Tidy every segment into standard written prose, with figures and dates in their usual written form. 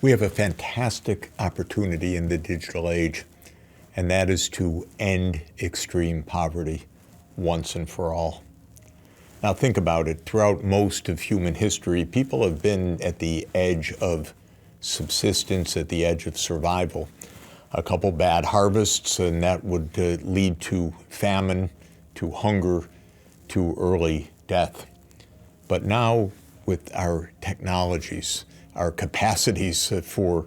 We have a fantastic opportunity in the digital age, and that is to end extreme poverty once and for all. Now think about it. Throughout most of human history, people have been at the edge of subsistence, at the edge of survival. A couple bad harvests, and that would lead to famine, to hunger, to early death. But now, with our technologies, our capacities for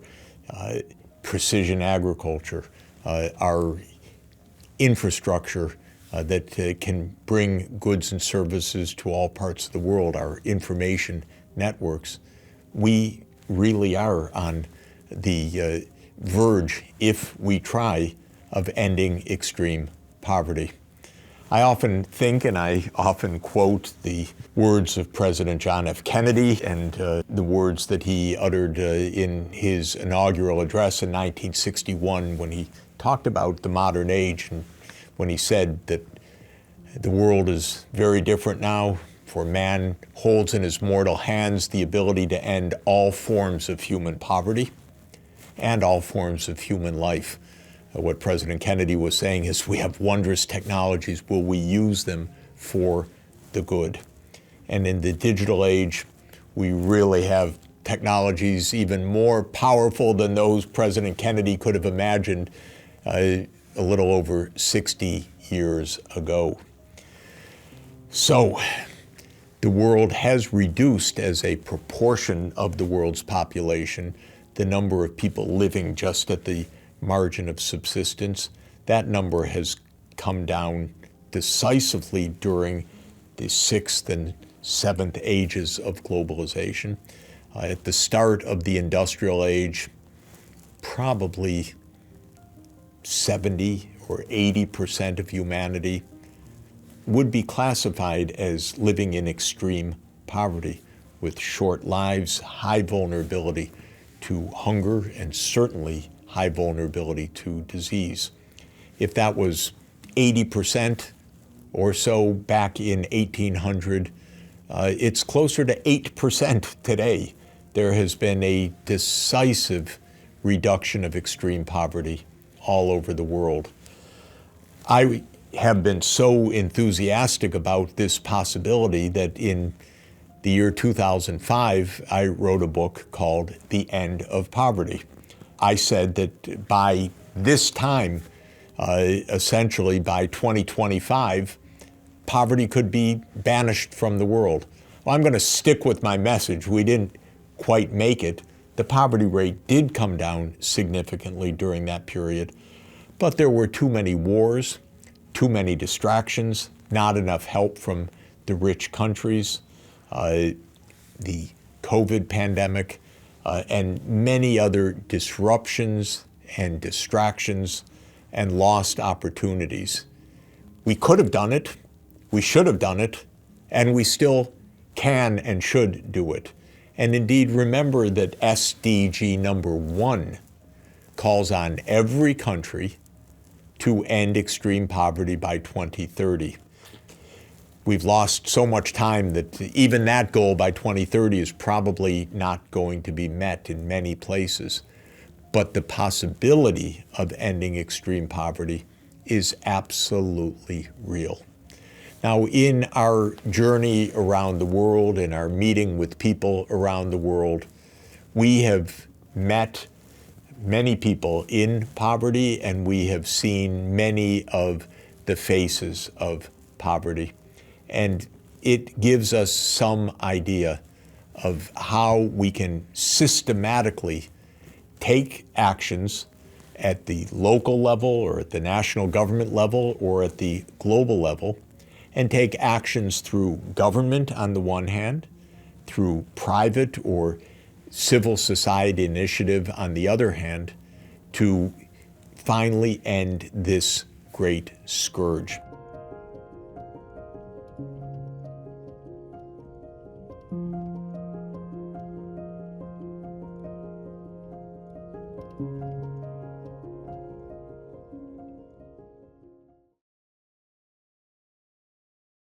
precision agriculture, our infrastructure that can bring goods and services to all parts of the world, our information networks, we really are on the verge, if we try, of ending extreme poverty. I often think, and I often quote the words of President John F. Kennedy and the words that he uttered in his inaugural address in 1961 when he talked about the modern age, and when he said that the world is very different now, for man holds in his mortal hands the ability to end all forms of human poverty and all forms of human life. What President Kennedy was saying is, we have wondrous technologies. Will we use them for the good? And in the digital age, we really have technologies even more powerful than those President Kennedy could have imagined a little over 60 years ago. So the world has reduced, as a proportion of the world's population, the number of people living just at the margin of subsistence. That number has come down decisively during the 6th and 7th ages of globalization. At the start of the industrial age, probably 70 or 80% of humanity would be classified as living in extreme poverty, with short lives, high vulnerability to hunger, and certainly high vulnerability to disease. If that was 80% or so back in 1800, it's closer to 8% today. There has been a decisive reduction of extreme poverty all over the world. I have been so enthusiastic about this possibility that in the year 2005, I wrote a book called The End of Poverty. I said that by this time, essentially by 2025, poverty could be banished from the world. Well, I'm going to stick with my message. We didn't quite make it. The poverty rate did come down significantly during that period, but there were too many wars, too many distractions, not enough help from the rich countries, the COVID pandemic, and many other disruptions and distractions and lost opportunities. We could have done it, we should have done it, and we still can and should do it. And indeed, remember that SDG number 1 calls on every country to end extreme poverty by 2030. We've lost so much time that even that goal by 2030 is probably not going to be met in many places. But the possibility of ending extreme poverty is absolutely real. Now, in our journey around the world, in our meeting with people around the world, we have met many people in poverty, and we have seen many of the faces of poverty. And it gives us some idea of how we can systematically take actions at the local level or at the national government level or at the global level, and take actions through government on the one hand, through private or civil society initiative on the other hand, to finally end this great scourge.